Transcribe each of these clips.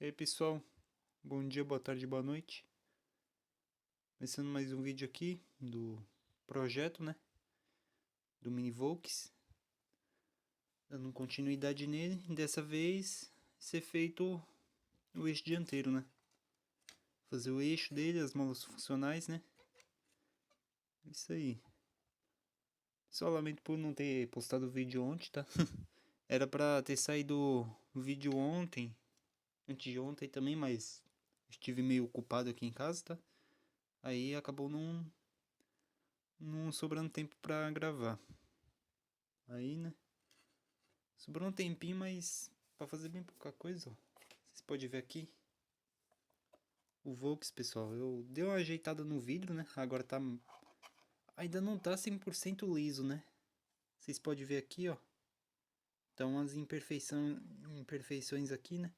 E aí pessoal, bom dia, boa tarde, boa noite. Começando mais um vídeo aqui do projeto, né? Do Mini Volks. Dando continuidade nele, dessa vez ser feito o eixo dianteiro, né? Fazer o eixo dele, as molas funcionais, né? Isso aí. Só lamento por não ter postado o vídeo ontem, tá? Era pra ter saído o vídeo ontem, antes de ontem também, mas estive meio ocupado aqui em casa, tá? Aí acabou não sobrando tempo pra gravar. Aí, né? Sobrou um tempinho, mas pra fazer bem pouca coisa, ó. Vocês podem ver aqui. O Volks, pessoal, eu dei uma ajeitada no vidro, né? Agora tá... Ainda não tá 100% liso, né? Vocês podem ver aqui, ó. Então as imperfeições aqui, né?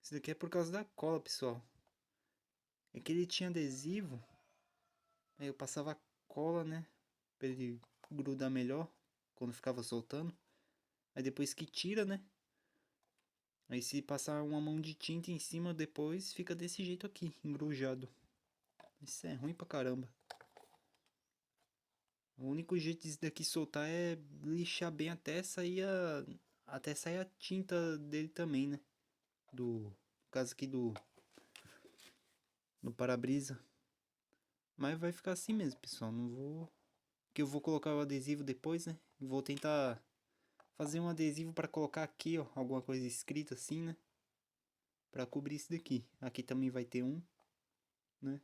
Isso daqui é por causa da cola, pessoal. É que ele tinha adesivo. Aí eu passava cola, né? Pra ele grudar melhor quando ficava soltando. Aí depois que tira, né? Aí se passar uma mão de tinta em cima depois, fica desse jeito aqui, engrujado. Isso é ruim pra caramba. O único jeito disso daqui soltar é lixar bem até sair a tinta dele também, né? No caso aqui do para-brisa. Mas vai ficar assim mesmo, pessoal. Não vou... Que eu vou colocar o adesivo depois, né? Vou tentar fazer um adesivo para colocar aqui, ó. Alguma coisa escrita assim, né? Pra cobrir isso daqui. Aqui também vai ter um, né?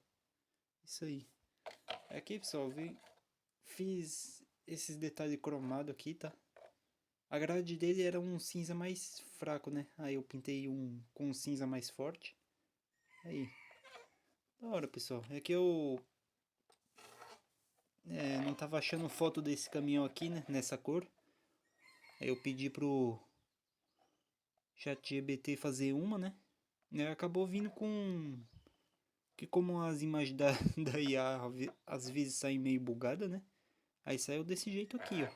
Isso aí. Aqui, pessoal, fiz esses detalhes cromado aqui, tá? A grade dele era um cinza mais fraco, né? Aí eu pintei com um cinza mais forte. Aí. Da hora, pessoal. É que eu não tava achando foto desse caminhão aqui, né? Nessa cor. Aí eu pedi pro ChatGPT fazer uma, né? E acabou vindo com... Que como as imagens da IA às vezes saem meio bugada, né? Aí saiu desse jeito aqui, ó.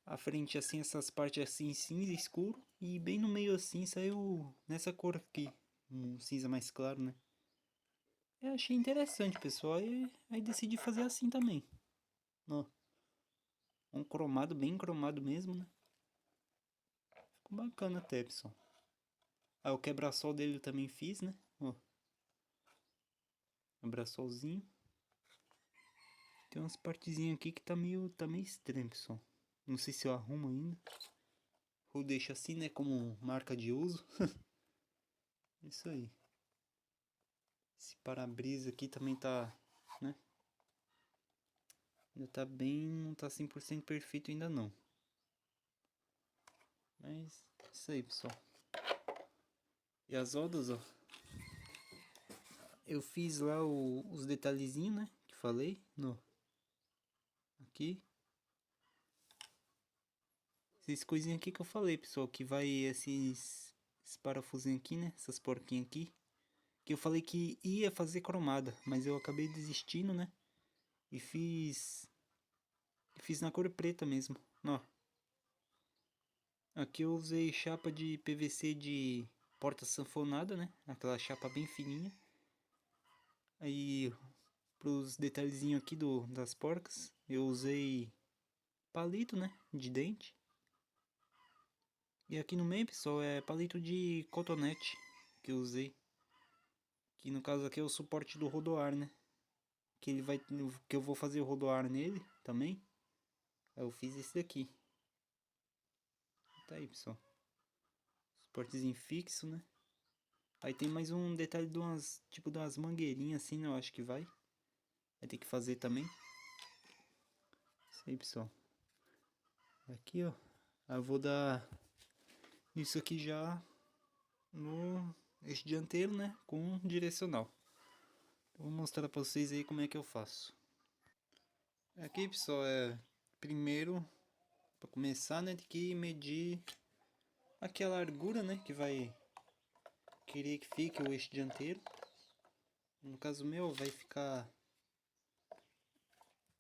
A frente assim, essas partes assim cinza escuro. E bem no meio assim saiu nessa cor aqui. Um cinza mais claro, né? Eu achei interessante, pessoal. E aí decidi fazer assim também. Ó. Um cromado, bem cromado mesmo, né? Ficou bacana até, pessoal. Aí o quebra-sol dele eu também fiz, né? Ó. Quebra-solzinho. Tem umas partezinhas aqui que tá meio estranho, pessoal. Não sei se eu arrumo ainda. Ou deixo assim, né? Como marca de uso. Isso aí. Esse para-brisa aqui também tá, né? Ainda tá bem, não tá 100% perfeito ainda não. Mas, isso aí, pessoal. E as rodas, ó. Eu fiz lá os detalhezinhos, né? Que falei. No, aqui. Essas coisinhas aqui que eu falei, pessoal. Que vai esses parafusinhos aqui, né? Essas porquinhas aqui. Que eu falei que ia fazer cromada. Mas eu acabei desistindo, né? E fiz na cor preta mesmo. Ó. Aqui eu usei chapa de PVC de porta sanfonada, né? Aquela chapa bem fininha. Aí, pros detalhezinhos aqui das porcas, eu usei palito, né? De dente. E aqui no meio, pessoal, é palito de cotonete que eu usei. Que no caso aqui é o suporte do rodoar, né? Que eu vou fazer o rodoar nele também. Aí eu fiz esse daqui. Tá aí, pessoal. Suportezinho fixo, né? Aí tem mais um detalhe de umas, tipo de umas mangueirinhas assim, né? Eu acho que vai. Vai ter que fazer também. Isso aí, pessoal. Aqui, ó. Eu vou dar isso aqui já no eixo dianteiro, né? Com direcional. Eu vou mostrar pra vocês aí como é que eu faço. Aqui, pessoal, primeiro, para começar, né? Tem que medir aqui a largura, né? Que vai querer que fique o eixo dianteiro. No caso meu, vai ficar...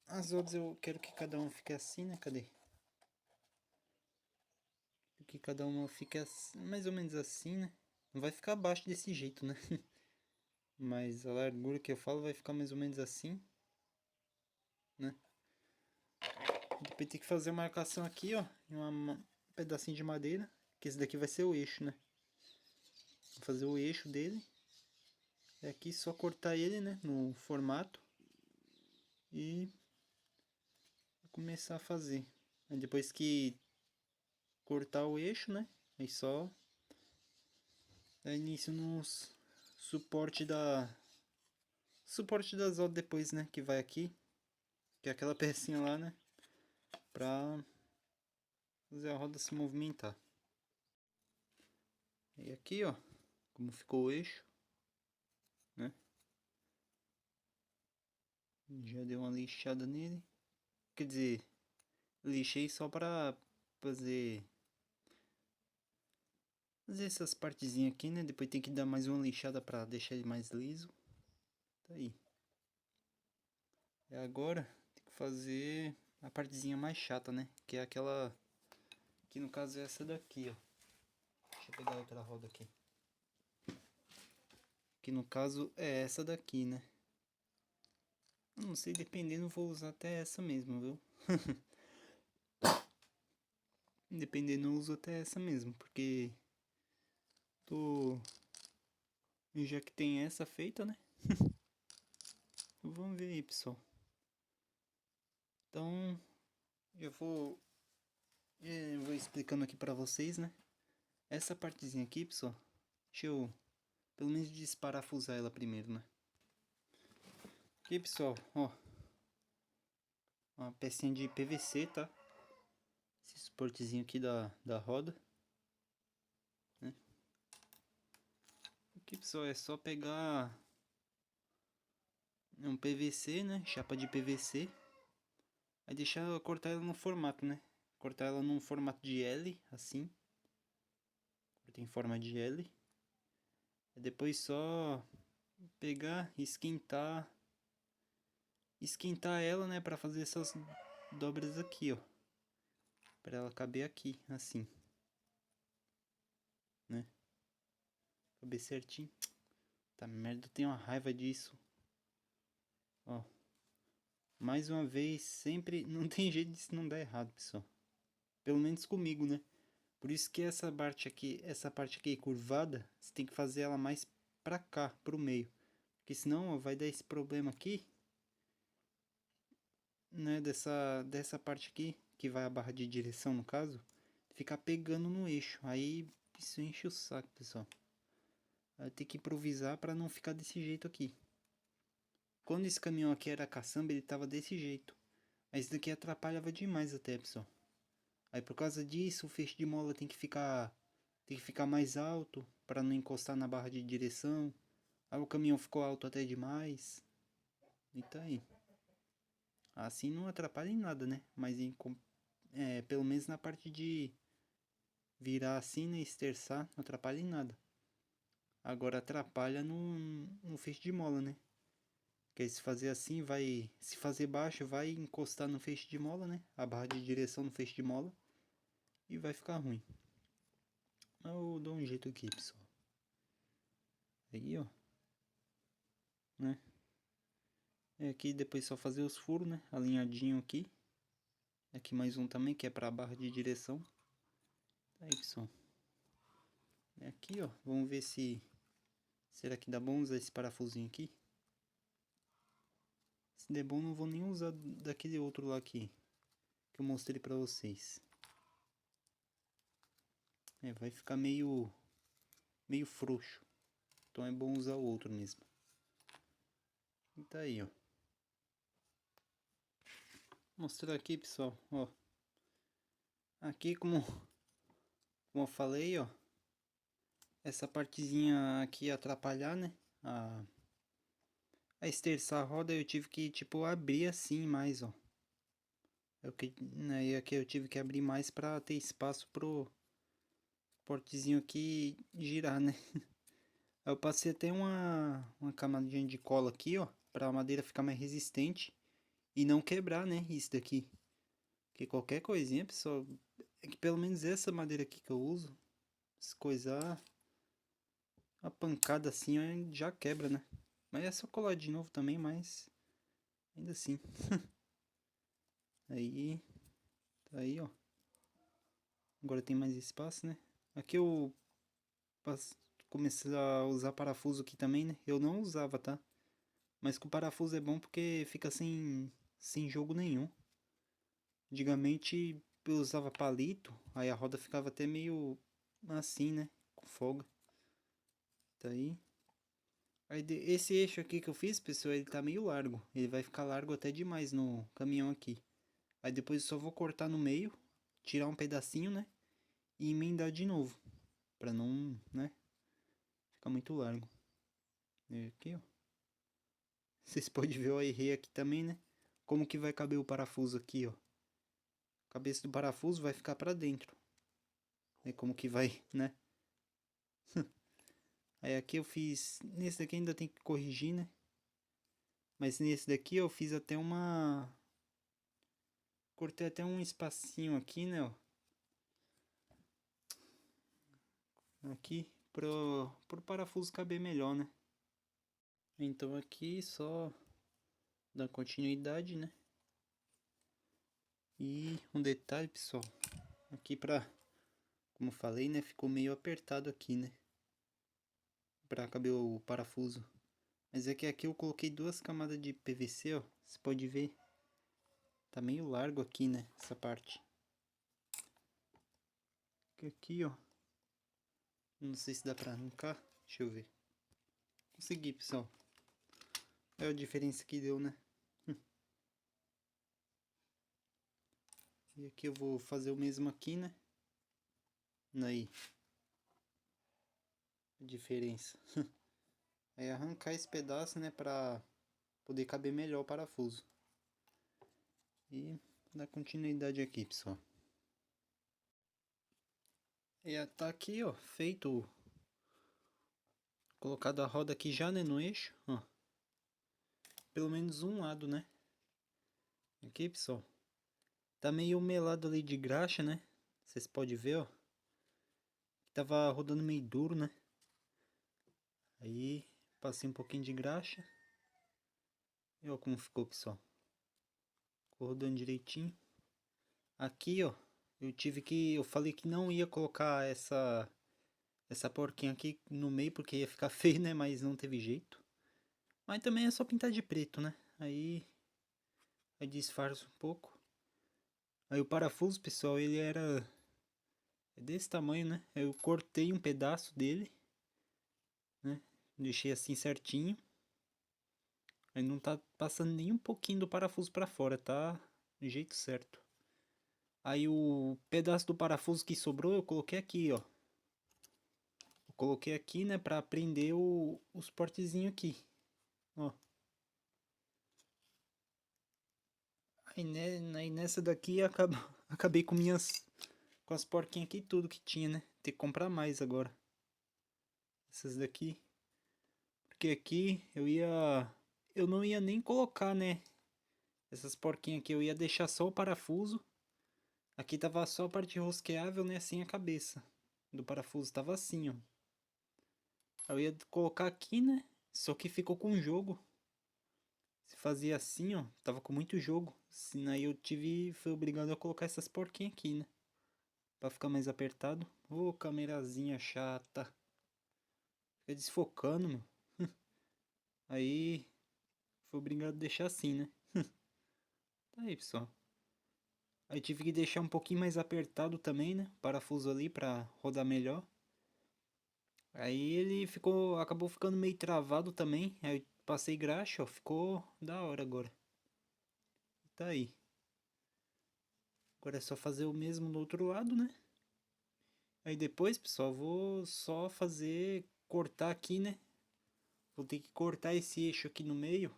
As outras eu quero que cada um fique assim, né? Cadê? Que cada uma fique assim, mais ou menos assim, né? Não vai ficar baixo desse jeito, né? Mas a largura que eu falo vai ficar mais ou menos assim, né? Depois tem que fazer a marcação aqui, ó, em um pedacinho de madeira, que esse daqui vai ser o eixo, né? Vou fazer o eixo dele. É aqui só cortar ele, né, no formato e começar a fazer. Aí depois que cortar o eixo, né, aí só dar início nos suporte das rodas depois, né, que vai aqui, que é aquela pecinha lá, né, pra fazer a roda se movimentar. E aqui, ó, como ficou o eixo, né, já deu uma lixada nele, quer dizer, lixei só pra fazer essas partezinhas aqui, né? Depois tem que dar mais uma lixada pra deixar ele mais liso. Tá aí. E agora tem que fazer a partezinha mais chata, né? Que é aquela... Que no caso é essa daqui, ó. Deixa eu pegar outra roda aqui. Que no caso é essa daqui, né? Não sei, dependendo vou usar até essa mesmo, viu? Dependendo eu uso até essa mesmo, porque... Tô... Já que tem essa feita, né? Vamos ver aí, pessoal. Então, eu vou explicando aqui pra vocês, né? Essa partezinha aqui, pessoal, deixa eu pelo menos desparafusar ela primeiro, né? Aqui, pessoal, ó, uma pecinha de PVC, tá? Esse suportezinho aqui da roda, né? Aqui, pessoal, é só pegar um PVC, né? Chapa de PVC. Aí deixar eu cortar ela no formato, né? Cortar ela num formato de L, assim. Corta em forma de L. Aí depois só pegar e esquentar ela, né, para fazer essas dobras aqui, ó, para ela caber aqui, assim, né, caber certinho. Tá merda, eu tenho uma raiva disso. Ó, mais uma vez, sempre não tem jeito disso não dar errado, pessoal. Pelo menos comigo, né? Por isso que essa parte aqui curvada, você tem que fazer ela mais pra cá, pro meio, porque senão ó, vai dar esse problema aqui, né, dessa parte aqui, que vai a barra de direção no caso, ficar pegando no eixo. Aí isso enche o saco, pessoal. Vai ter que improvisar para não ficar desse jeito aqui. Quando esse caminhão aqui era caçamba, ele tava desse jeito. Aí esse daqui atrapalhava demais até, pessoal. Aí por causa disso, o feixe de mola tem que ficar mais alto para não encostar na barra de direção. Aí o caminhão ficou alto até demais. E tá aí. Assim não atrapalha em nada, né? Mas pelo menos na parte de virar assim, né? Esterçar, não atrapalha em nada. Agora atrapalha no feixe de mola, né? Porque se fazer assim, se fazer baixo, vai encostar no feixe de mola, né? A barra de direção no feixe de mola. E vai ficar ruim. Mas eu dou um jeito aqui, pessoal. Aí, ó. Né? É aqui depois só fazer os furos, né? Alinhadinho aqui. Aqui mais um também, que é pra barra de direção. Aí, pessoal. É aqui, ó. Vamos ver se... Será que dá bom usar esse parafusinho aqui? Se der bom, não vou nem usar daquele outro lá aqui. Que eu mostrei pra vocês. Vai ficar meio frouxo. Então é bom usar o outro mesmo. E tá aí, ó. Vou mostrar aqui, pessoal, ó. Aqui como eu falei, ó. Essa partezinha aqui ia atrapalhar, né? A esterçar a roda eu tive que, tipo, abrir assim mais, ó. E aqui eu tive que abrir mais pra ter espaço pro portezinho aqui girar, né? Eu passei até uma camadinha de cola aqui, ó. Pra madeira ficar mais resistente e não quebrar, né? Isso daqui. Porque qualquer coisinha, pessoal... É que pelo menos essa madeira aqui que eu uso, se coisar... a pancada assim ó, já quebra, né? Mas é só colar de novo também, mas ainda assim. Aí, tá aí, ó. Agora tem mais espaço, né? Aqui eu comecei a usar parafuso aqui também, né? Eu não usava, tá? Mas com parafuso é bom porque fica sem jogo nenhum. Antigamente eu usava palito, aí a roda ficava até meio assim, né? Com folga. Tá aí. Esse eixo aqui que eu fiz, pessoal, ele tá meio largo. Ele vai ficar largo até demais no caminhão aqui. Aí depois eu só vou cortar no meio, tirar um pedacinho, né? E emendar de novo. Pra não, né? Ficar muito largo. E aqui, ó. Vocês podem ver, eu errei aqui também, né? Como que vai caber o parafuso aqui, ó. A cabeça do parafuso vai ficar pra dentro. É como que vai, né? Aí aqui eu fiz... Nesse daqui ainda tem que corrigir, né? Mas nesse daqui eu fiz até uma... Cortei até um espacinho aqui, né, ó. Aqui pro parafuso caber melhor, né? Então aqui só dar continuidade, né? E um detalhe, pessoal. Aqui como falei, né? Ficou meio apertado aqui, né? Pra caber o parafuso. Mas é que aqui eu coloquei duas camadas de PVC, ó. Você pode ver. Tá meio largo aqui, né? Essa parte. Aqui, ó. Não sei se dá pra arrancar. Deixa eu ver. Consegui, pessoal. Olha a diferença que deu, né? E aqui eu vou fazer o mesmo aqui, né? Aí. A diferença. É arrancar esse pedaço, né? Pra poder caber melhor o parafuso. E dar continuidade aqui, pessoal. E tá aqui, ó. Feito. Colocado a roda aqui já, né? No eixo, ó. Pelo menos um lado, né? Aqui, pessoal. Tá meio melado ali de graxa, né? Vocês podem ver, ó. Tava rodando meio duro, né? Aí, passei um pouquinho de graxa. E ó como ficou, pessoal. Ficou rodando direitinho. Aqui, ó. Eu falei que não ia colocar essa porquinha aqui no meio porque ia ficar feio, né? Mas não teve jeito. Mas também é só pintar de preto, né? Aí disfarça um pouco. Aí o parafuso, pessoal, ele era desse tamanho, né? Eu cortei um pedaço dele, né? Deixei assim certinho. Aí não tá passando nem um pouquinho do parafuso pra fora, tá do jeito certo. Aí o pedaço do parafuso que sobrou eu coloquei aqui, ó. Eu coloquei aqui, né, pra prender os portezinhos aqui, ó. Aí nessa daqui acabei com as porquinhas aqui tudo que tinha, né. Tem que comprar mais agora. Essas daqui. Porque aqui eu não ia nem colocar, né, essas porquinhas aqui. Eu ia deixar só o parafuso. Aqui tava só a parte rosqueável, né, assim a cabeça do parafuso. Tava assim, ó. Eu ia colocar aqui, né, só que ficou com jogo. Se fazia assim, ó, tava com muito jogo. Aí fui obrigado a colocar essas porquinhas aqui, né? Pra ficar mais apertado. Ô, camerazinha chata. Fica desfocando, meu. Aí, fui obrigado a deixar assim, né? Tá aí, pessoal. Aí tive que deixar um pouquinho mais apertado também, né? O parafuso ali pra rodar melhor. Aí ele acabou ficando meio travado também. Aí eu passei graxa, ó, ficou da hora agora. Tá aí. Agora é só fazer o mesmo do outro lado, né? Aí depois, pessoal, vou só cortar aqui, né? Vou ter que cortar esse eixo aqui no meio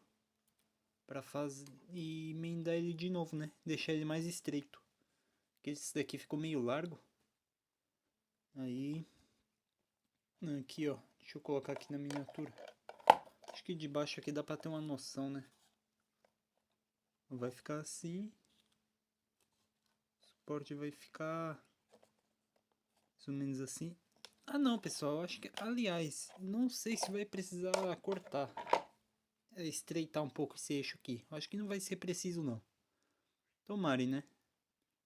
para fazer e emendar ele de novo, né? Deixar ele mais estreito. Porque esse daqui ficou meio largo. Aí, aqui, ó, deixa eu colocar aqui na miniatura. Acho que de baixo aqui dá para ter uma noção, né? Vai ficar assim. O suporte vai ficar mais ou menos assim. Ah não, pessoal, acho que, aliás, não sei se vai precisar cortar, estreitar um pouco esse eixo aqui. Acho que não vai ser preciso não. Tomare, né?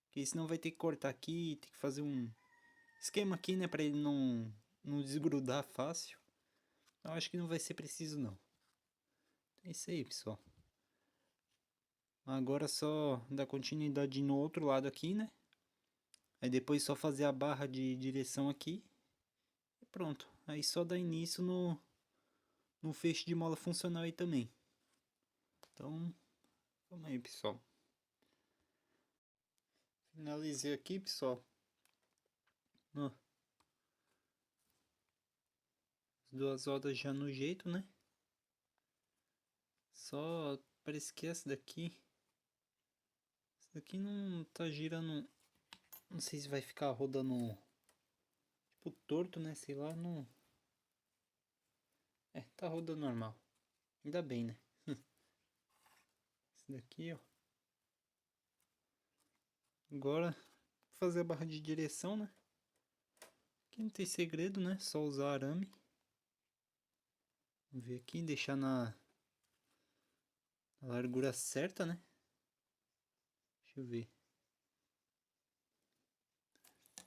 Porque senão vai ter que cortar aqui, tem que fazer um esquema aqui, né, pra ele não desgrudar fácil. Eu acho que não vai ser preciso não. É isso aí, pessoal. Agora só dar continuidade no outro lado aqui, né? Aí depois só fazer a barra de direção aqui. E pronto. Aí só dar início no feixe de mola funcional aí também. Então, vamos aí, pessoal. Finalizei aqui, pessoal. Ó, as duas rodas já no jeito, né? Só parece que essa daqui não tá girando. Não sei se vai ficar rodando tipo torto, né? Sei lá, não. É, tá rodando normal. Ainda bem, né? Esse daqui, ó. Agora, vou fazer a barra de direção, né? Aqui não tem segredo, né? Só usar arame. Vamos ver aqui, deixar na largura certa, né? Deixa eu ver.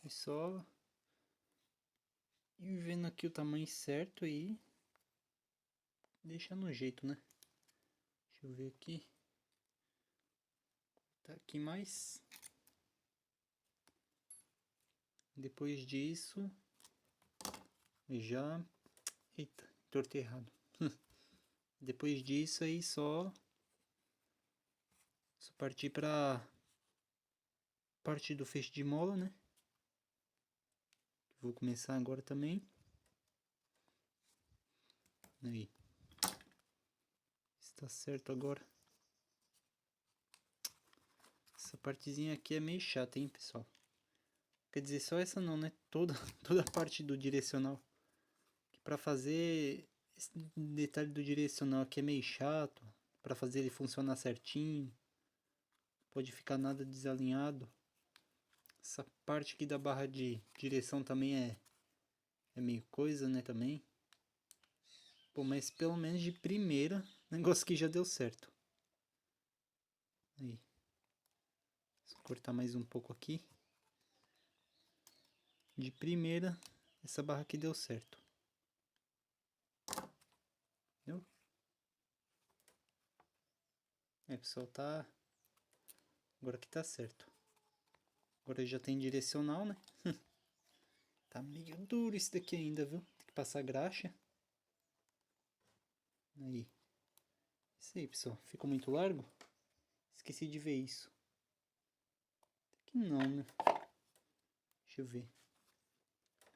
É só ir vendo aqui o tamanho certo e deixar no jeito, né? Deixa eu ver aqui. Tá aqui mais. Depois disso, já... Eita, tortei errado. Depois disso aí só partir pra parte do feixe de mola, né? Vou começar agora também. Aí. Está certo agora. Essa partezinha aqui é meio chata, hein, pessoal? Quer dizer, só essa não, né? Toda a parte do direcional. Que pra fazer esse detalhe do direcional aqui é meio chato. Pra fazer ele funcionar certinho. Pode ficar nada desalinhado. Essa parte aqui da barra de direção também é meio coisa, né, também. Pô, mas pelo menos de primeira, o negócio aqui já deu certo. Aí. Vou cortar mais um pouco aqui. De primeira, essa barra aqui deu certo. Entendeu? É, pessoal, tá... Agora que tá certo. Agora já tem direcional, né? Tá meio duro isso daqui ainda, viu? Tem que passar graxa. Aí. Isso aí, pessoal. Ficou muito largo? Esqueci de ver isso. Até que não, né? Deixa eu ver.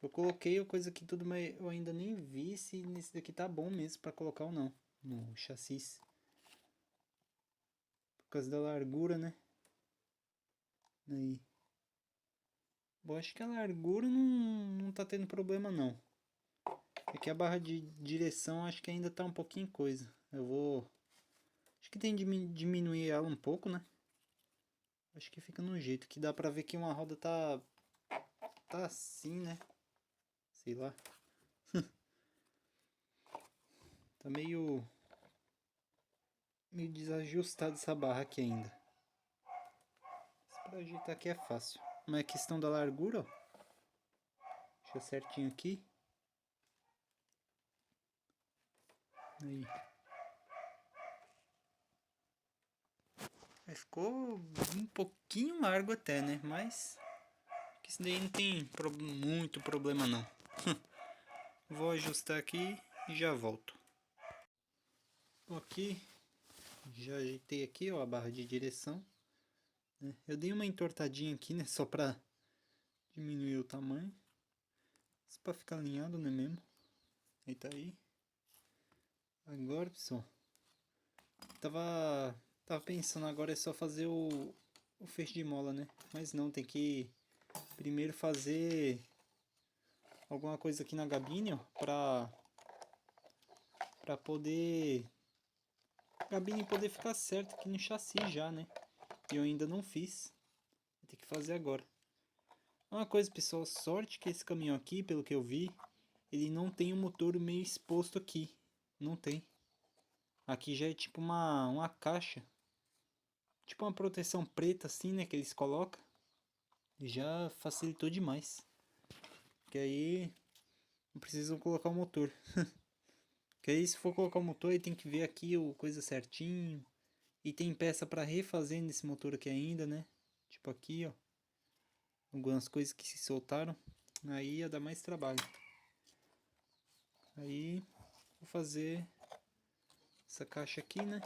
Eu coloquei a coisa aqui tudo, mas eu ainda nem vi se nesse daqui tá bom mesmo pra colocar ou não. No chassi. Por causa da largura, né? Aí. Bom, acho que a largura não tá tendo problema não. É que a barra de direção acho que ainda tá um pouquinho coisa. Eu vou... Acho que tem que diminuir ela um pouco, né? Acho que fica no jeito. Que dá pra ver que uma roda tá assim, né? Sei lá. Tá meio desajustado essa barra aqui ainda. Mas pra ajeitar aqui é fácil. Mas é questão da largura, ó. Deixa certinho aqui. Aí. Aí ficou um pouquinho largo até, né? Mas que isso daí não tem muito problema não. Vou ajustar aqui e já volto. Aqui, já ajeitei aqui, ó, a barra de direção. Né? Eu dei uma entortadinha aqui, né? Só pra diminuir o tamanho. Só pra ficar alinhado, né mesmo? Aí tá aí. Agora, pessoal, tava pensando agora é só fazer o feixe de mola, né? Mas não, tem que primeiro fazer alguma coisa aqui na gabine, ó, pra poder a gabine poder ficar certo aqui no chassi já, né? E eu ainda não fiz. Vou ter que fazer agora. Uma coisa, pessoal, sorte que esse caminhão aqui, pelo que eu vi, ele não tem um motor meio exposto aqui. Não tem. Aqui já é tipo uma caixa. Tipo uma proteção preta assim, né, que eles colocam. Já facilitou demais. Que aí não precisam colocar o motor. Que aí se for colocar o motor, aí tem que ver aqui o coisa certinho. E tem peça para refazer nesse motor aqui ainda, né? Tipo aqui, ó. Algumas coisas que se soltaram. Aí ia dar mais trabalho. Aí vou fazer essa caixa aqui, né?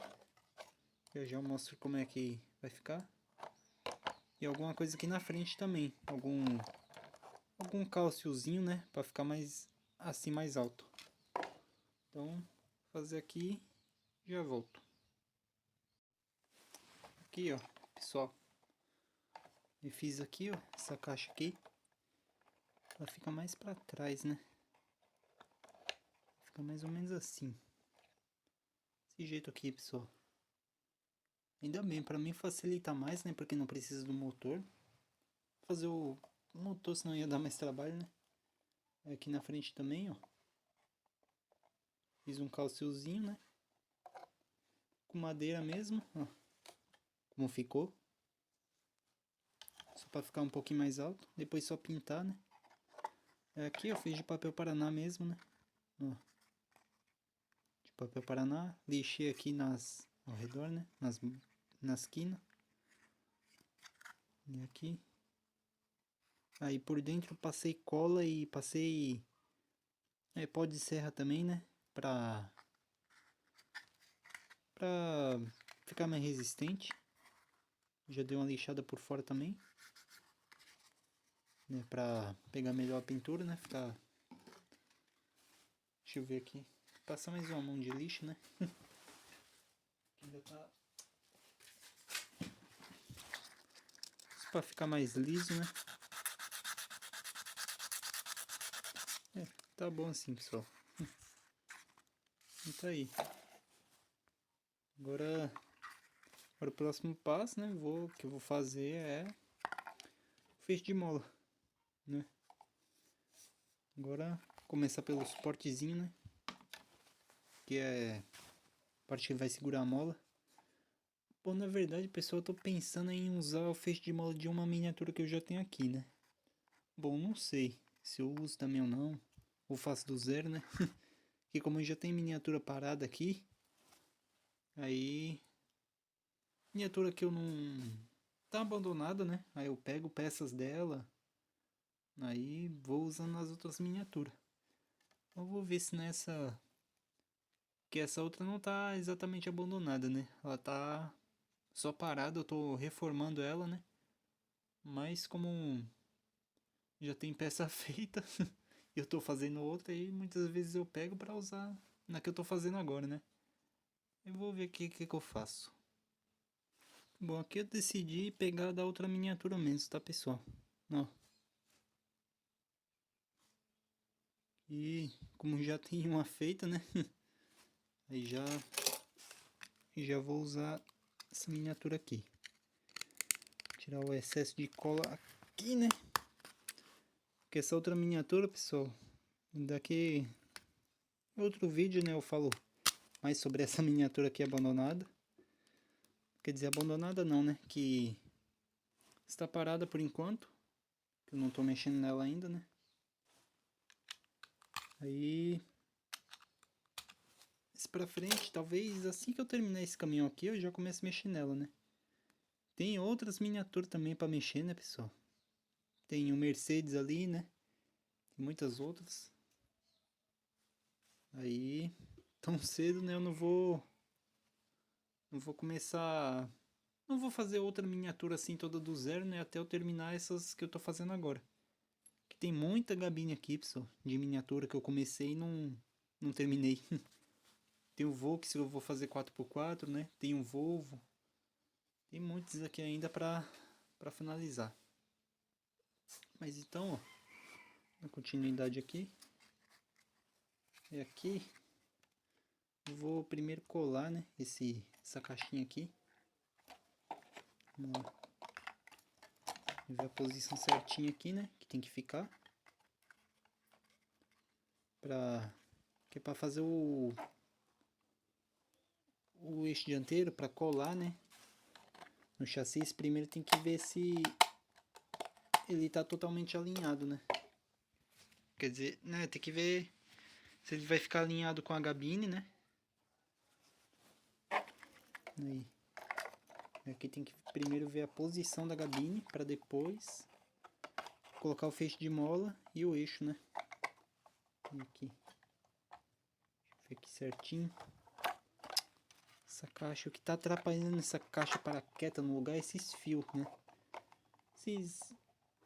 Já mostro como é que vai ficar. E alguma coisa aqui na frente também. Algum cálciozinho, né? Pra ficar mais assim, mais alto. Então, vou fazer aqui e já volto. Aqui, ó, pessoal. Eu fiz aqui, ó, essa caixa aqui. Ela fica mais pra trás, né? Fica mais ou menos assim. Desse jeito aqui, pessoal. Ainda bem, pra mim facilita mais, né? Porque não precisa do motor. Vou fazer o motor, senão ia dar mais trabalho, né? Aqui na frente também, ó. Fiz um calciozinho, né? Com madeira mesmo, ó. Como ficou. Só pra ficar um pouquinho mais alto. Depois só pintar, né? Aqui eu fiz de papel Paraná mesmo, né? Ó. De papel Paraná. Lixei aqui ao redor, né? Nas quinas. E aqui. Aí por dentro passei cola e passei pó de serra também, né? Pra ficar mais resistente. Já dei uma lixada por fora também. Né? Pra pegar melhor a pintura, né? Ficar... Deixa eu ver aqui. Passar mais uma mão de lixo, né? Ainda tá... Isso pra ficar mais liso, né? Tá bom assim, pessoal. E tá aí. Agora o próximo passo, né? O que eu vou fazer é o feixe de mola, né? Agora começar pelo suportezinho, né? Que é a parte que vai segurar a mola. Bom, na verdade, pessoal, eu tô pensando em usar o feixe de mola de uma miniatura que eu já tenho aqui, né? Bom, não sei se eu uso também ou não. Ou faço do zero, né? Que como eu já tenho miniatura parada aqui, aí miniatura que eu não... Tá abandonada, né? Aí eu pego peças dela, aí vou usando nas outras miniaturas. Eu vou ver se nessa... Que essa outra não tá exatamente abandonada, né? Ela tá só parada, eu tô reformando ela, né? Mas como já tem peça feita, e eu tô fazendo outra, e muitas vezes eu pego pra usar na que eu tô fazendo agora, né? Eu vou ver o que eu faço. Bom, aqui eu decidi pegar da outra miniatura mesmo, tá, pessoal? Ó. E como já tem uma feita, né? Aí já vou usar essa miniatura aqui. Tirar o excesso de cola aqui, né? Porque essa outra miniatura, pessoal, daqui outro vídeo, né, eu falo mais sobre essa miniatura aqui abandonada. Quer dizer, abandonada não, né? Que está parada por enquanto. Que eu não tô mexendo nela ainda, né? Aí... Esse pra frente, talvez assim que eu terminar esse caminhão aqui, eu já começo a mexer nela, né? Tem outras miniaturas também pra mexer, né, pessoal? Tem o Mercedes ali, né? Tem muitas outras. Aí, tão cedo, né, eu não vou começar... Não vou fazer outra miniatura assim toda do zero, né? Até eu terminar essas que eu tô fazendo agora. Que tem muita gabine aqui, pessoal, de miniatura que eu comecei e não terminei. Tem o Volks que eu vou fazer 4x4, né? Tem um Volvo. Tem muitos aqui ainda pra finalizar. Mas então, ó, na continuidade aqui. É aqui. Eu vou primeiro colar, né? Essa caixinha aqui. Vamos lá. ver a posição certinha aqui, né? Que tem que ficar. Que é pra fazer o eixo dianteiro, pra colar, né? No chassi, primeiro tem que ver se ele tá totalmente alinhado, né? Quer dizer, né? Tem que ver se ele vai ficar alinhado com a gabine, né? Aí. Aqui tem que primeiro ver a posição da gabine para depois colocar o feixe de mola e o eixo, né? Aqui. Deixa eu ver aqui certinho. Essa caixa, o que tá atrapalhando essa caixa paraqueta no lugar é esses fios, né? Esses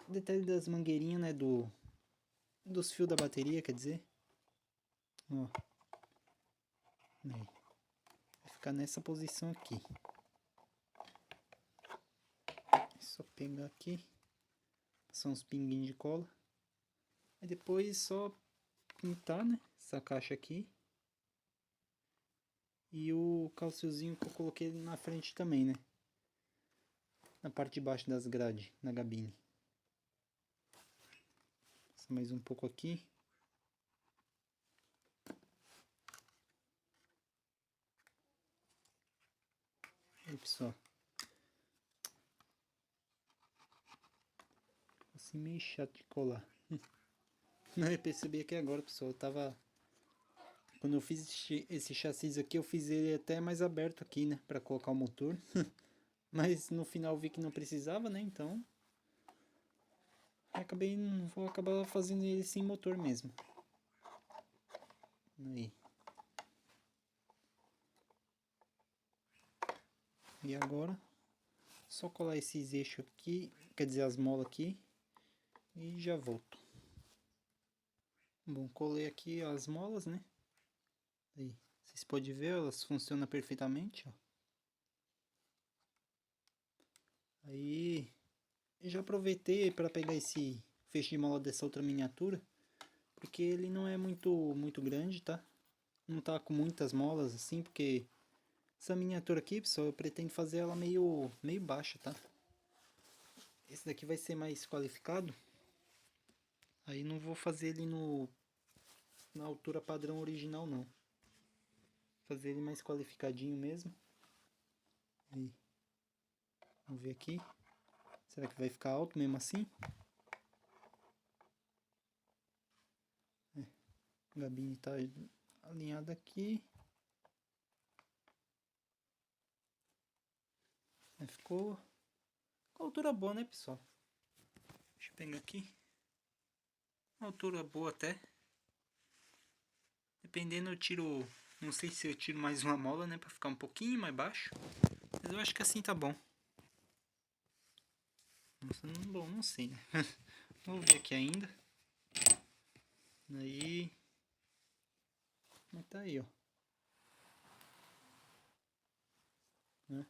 detalhes das mangueirinhas, né? Dos fios da bateria, quer dizer. Ó. Aí. Vai ficar nessa posição aqui. É só pegar aqui. São uns pinguinhos de cola. Aí depois só pintar, né? Essa caixa aqui. E o calciozinho que eu coloquei na frente também, né? Na parte de baixo das grades, na gabine. Só mais um pouco aqui. Aí, pessoal. Assim meio chato de colar. Não, eu percebi aqui agora, pessoal. Eu tava... Quando eu fiz esse chassi aqui, eu fiz ele até mais aberto aqui, né? Pra colocar o motor. Mas no final vi que não precisava, né? Então... vou acabar fazendo ele sem motor mesmo. Aí. E agora... Só colar esses eixos aqui. Quer dizer, as molas aqui. E já volto. Bom, colei aqui as molas, né? Aí, vocês podem ver, elas funcionam perfeitamente, ó. Aí, já aproveitei para pegar esse feixe de mola dessa outra miniatura, porque ele não é muito grande, tá? Não tá com muitas molas assim, porque essa miniatura aqui, pessoal, eu pretendo fazer ela meio baixa, tá? Esse daqui vai ser mais qualificado. Aí não vou fazer ele na altura padrão original, não. Fazer ele mais qualificadinho mesmo. Aí. Vamos ver aqui. Será que vai ficar alto mesmo assim? A gabine tá alinhada aqui. Ficou com altura boa, né, pessoal? Deixa eu pegar aqui. Altura boa até. Dependendo eu tiro... Não sei se eu tiro mais uma mola, né? Pra ficar um pouquinho mais baixo. Mas eu acho que assim tá bom. Nossa, bom, não sei, né? Vou ver aqui ainda. Aí... Mas tá aí, ó. Né?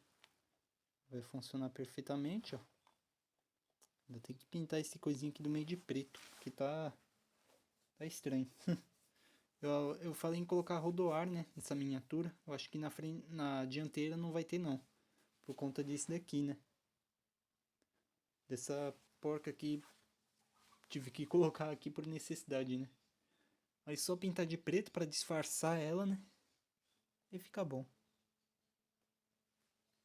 Vai funcionar perfeitamente, ó. Ainda tem que pintar esse coisinho aqui do meio de preto. Que tá estranho. Eu falei em colocar rodoar, né, nessa miniatura. Eu acho que na dianteira não vai ter não. Por conta disso daqui, né. Dessa porca aqui. Tive que colocar aqui por necessidade, né. Aí só pintar de preto para disfarçar ela, né. E fica bom.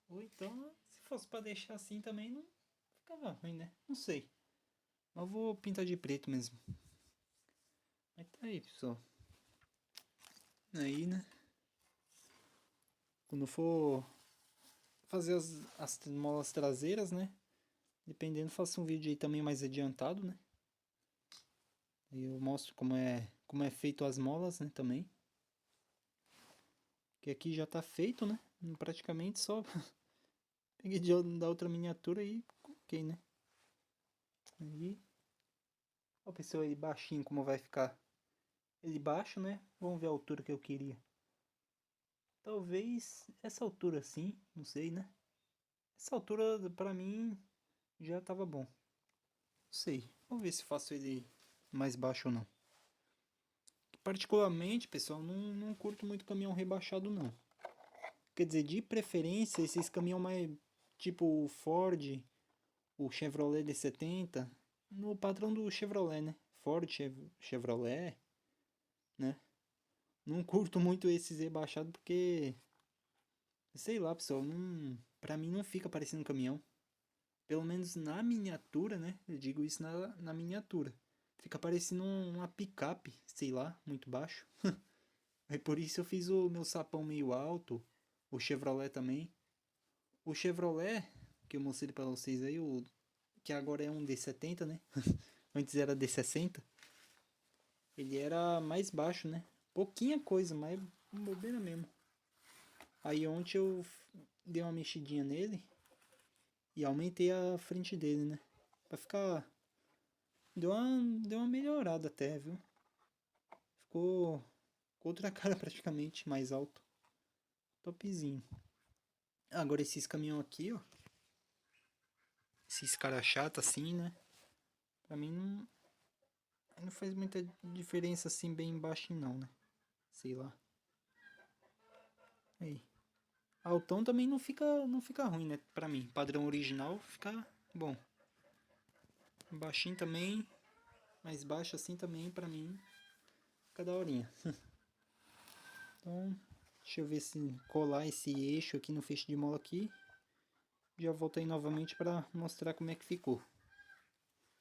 Ou então, se fosse para deixar assim também, não ficava ruim, né. Não sei. Mas eu vou pintar de preto mesmo. Mas tá aí, pessoal. Aí, né. Quando for fazer as molas traseiras, né. Dependendo, faço um vídeo aí também mais adiantado, né. E eu mostro como é feito as molas, né, também. Que aqui já tá feito, né. Praticamente só peguei da outra miniatura e coloquei, né. Aí, ó, pensou ele baixinho como vai ficar. Ele baixo, né. Vamos ver a altura que eu queria. Talvez essa altura assim, não sei, né. Essa altura pra mim já tava bom. Não sei. Vamos ver se faço ele mais baixo ou não. Particularmente, pessoal, não curto muito caminhão rebaixado, não. Quer dizer, de preferência, esses caminhão mais tipo Ford o Chevrolet D70 no padrão do Chevrolet, né? Ford, Chevrolet, né? Não curto muito esses rebaixados porque, sei lá, pessoal, não, pra mim não fica parecendo um caminhão. Pelo menos na miniatura, né? Eu digo isso na miniatura. Fica parecendo uma picape, sei lá, muito baixo. Aí por isso eu fiz o meu sapão meio alto, o Chevrolet também. O Chevrolet, que eu mostrei pra vocês aí, que agora é um D70, né? Antes era D60. Ele era mais baixo, né? Pouquinha coisa, mas bobeira mesmo. Aí ontem eu dei uma mexidinha nele e aumentei a frente dele, né? Pra ficar... deu uma melhorada até, viu? Ficou outra cara praticamente mais alto. Topzinho. Agora esses caminhão aqui, ó. Esses caras chatos assim, né? Pra mim não faz muita diferença assim bem embaixo não, né? Sei lá. Aí. Altão também não fica ruim, né? Pra mim. Padrão original fica bom. Baixinho também. Mais baixo assim também, pra mim. Fica daorinha. Então, deixa eu ver se colar esse eixo aqui no feixe de mola aqui. Já volto aí novamente pra mostrar como é que ficou.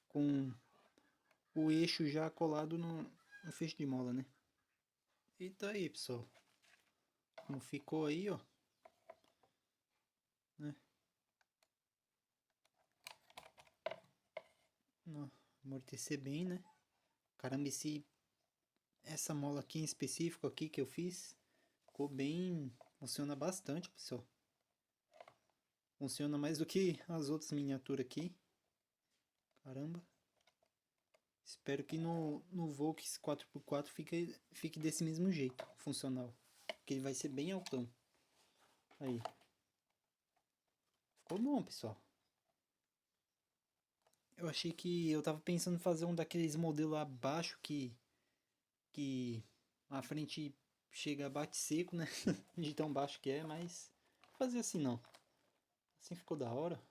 Com o eixo já colado no feixe de mola, né? E tá aí, pessoal. Como ficou aí, ó. Né? Amortecer bem, né? Caramba, essa mola aqui em específico aqui que eu fiz ficou bem, funciona bastante, pessoal. Funciona mais do que as outras miniaturas aqui. Caramba. Espero que no Volks 4x4 fique desse mesmo jeito, funcional. Porque ele vai ser bem altão. Aí. Ficou bom, pessoal. Eu achei que eu tava pensando em fazer um daqueles modelos abaixo que a frente chega, bate seco, né? De tão baixo que é, mas vou fazer assim não. Assim ficou da hora.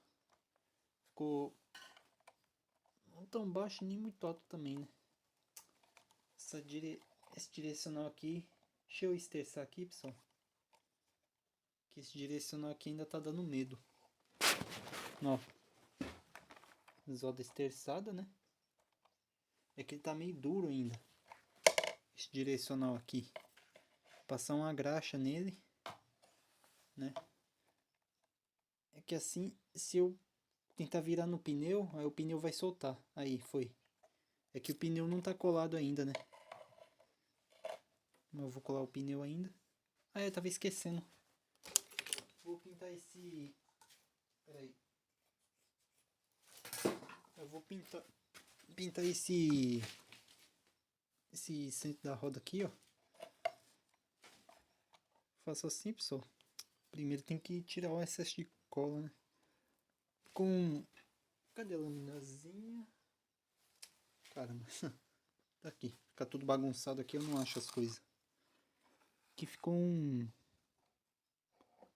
Ficou não tão baixo nem muito alto também, né? Esse direcional aqui, deixa eu estressar aqui, pessoal. Que esse direcional aqui ainda tá dando medo. Ó. Roda esterçada, né? É que ele tá meio duro ainda. Esse direcional aqui. Vou passar uma graxa nele, né? É que assim, se eu tentar virar no pneu, aí o pneu vai soltar. Aí, foi. É que o pneu não tá colado ainda, né? Mas eu vou colar o pneu ainda. Ah, eu tava esquecendo. Vou pintar esse... Pera aí. Eu vou pintar esse centro da roda aqui, ó. Faço assim, pessoal. Primeiro tem que tirar o excesso de cola, né? Com... Cadê a laminazinha? Caramba. Tá aqui. Fica tudo bagunçado aqui, eu não acho as coisas. Aqui ficou um...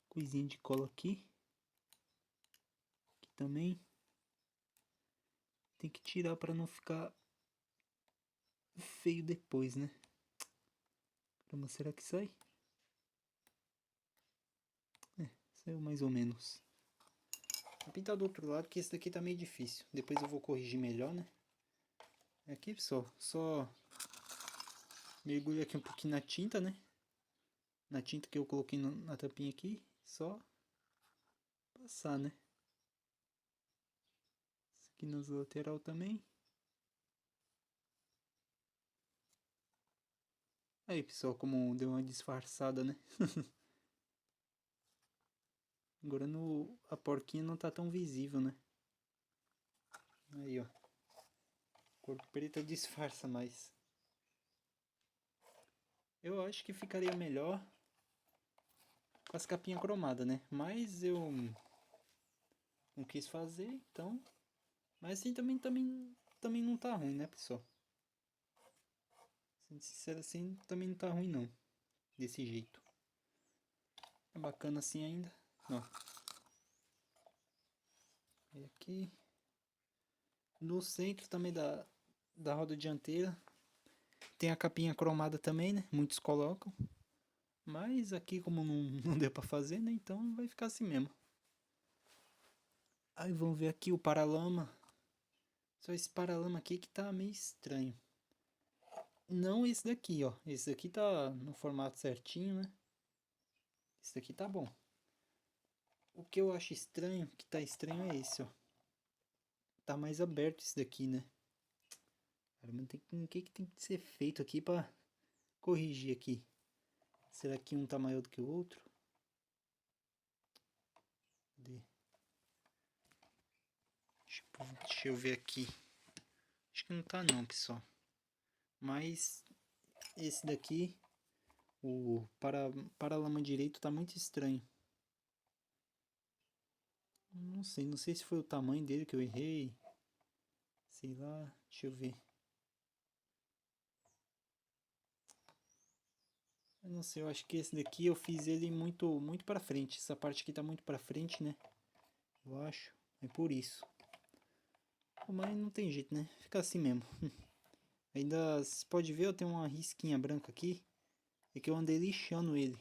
coisinha de cola aqui. Aqui também. Tem que tirar pra não ficar feio depois, né? Caramba, será que sai? É, saiu mais ou menos. Vou pintar do outro lado, que esse daqui tá meio difícil. Depois eu vou corrigir melhor, né? Aqui, pessoal, só mergulho aqui um pouquinho na tinta, né? Na tinta que eu coloquei na tampinha aqui. Só passar, né? Isso aqui nas lateral também. Aí, pessoal, como deu uma disfarçada, né? Agora a porquinha não tá tão visível, né? Aí, ó. Cor preta disfarça mais. Eu acho que ficaria melhor com as capinhas cromadas, né? Mas eu não quis fazer, então... Mas assim também não tá ruim, né, pessoal? Sendo sincero assim, também não tá ruim não. Desse jeito. É bacana assim ainda. Ó. E aqui. No centro também da roda dianteira tem a capinha cromada também, né? Muitos colocam. Mas aqui como não, não deu pra fazer, né? Então vai ficar assim mesmo. Aí vamos ver aqui o paralama. Só esse paralama aqui que tá meio estranho. Não esse daqui, ó. Esse daqui tá no formato certinho, né? Esse daqui tá bom. O que eu acho estranho, que tá estranho é esse, ó. Tá mais aberto esse daqui, né? Caramba, o que tem que ser feito aqui pra corrigir aqui? Será que um tá maior do que o outro? Cadê? Deixa eu ver aqui. Acho que não tá não, pessoal. Mas esse daqui, o paralama direito tá muito estranho. Não sei se foi o tamanho dele que eu errei. Sei lá, deixa eu ver. Eu não sei, eu acho que esse daqui eu fiz ele muito pra frente. Essa parte aqui tá muito pra frente, né? Eu acho. É por isso. Mas não tem jeito, né? Fica assim mesmo. Ainda, você pode ver, eu tenho uma risquinha branca aqui. É que eu andei lixando ele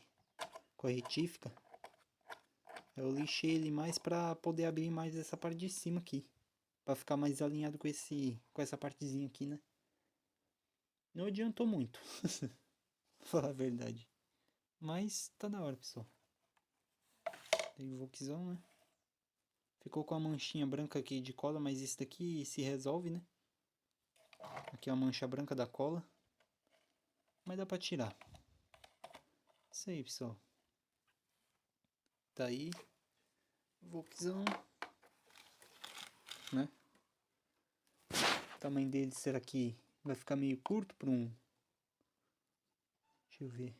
com a retífica. Eu lixei ele mais pra poder abrir mais essa parte de cima aqui. Pra ficar mais alinhado com essa partezinha aqui, né? Não adiantou muito. Pra falar a verdade. Mas tá da hora, pessoal. Tem o Volkszão, né? Ficou com a manchinha branca aqui de cola, mas isso daqui se resolve, né? Aqui é a mancha branca da cola. Mas dá pra tirar. Isso aí, pessoal. Tá aí. Volkszão. Né? O tamanho dele, será que vai ficar meio curto para um... Deixa eu ver.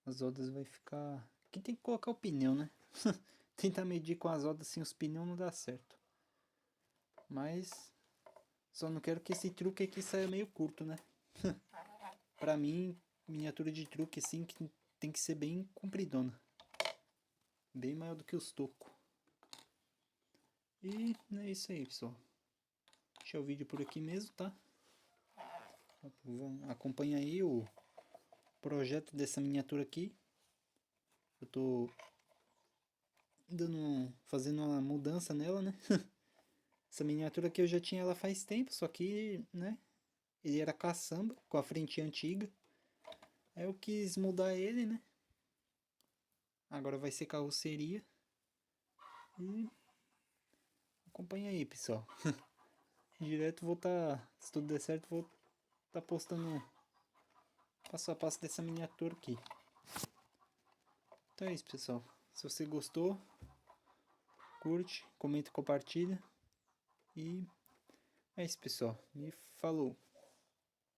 As rodas vai ficar... Aqui tem que colocar o pneu, né? Tentar medir com as rodas sem os pneus não dá certo. Mas... Só não quero que esse truque aqui saia meio curto, né? Pra mim, miniatura de truque assim que tem que ser bem compridona. Bem maior do que os tocos. E é isso aí, pessoal. Deixa o vídeo por aqui mesmo, tá? Acompanha aí o projeto dessa miniatura aqui. Eu tô fazendo uma mudança nela, né? Essa miniatura aqui eu já tinha ela faz tempo, só que, né? Ele era caçamba, com a frente antiga. Aí eu quis mudar ele, né? Agora vai ser carroceria. E acompanha aí, pessoal. Direto vou estar, se tudo der certo, vou estar postando passo a passo dessa miniatura aqui. Então é isso, pessoal. Se você gostou, curte, comenta e compartilha. E é isso, pessoal. Me falou.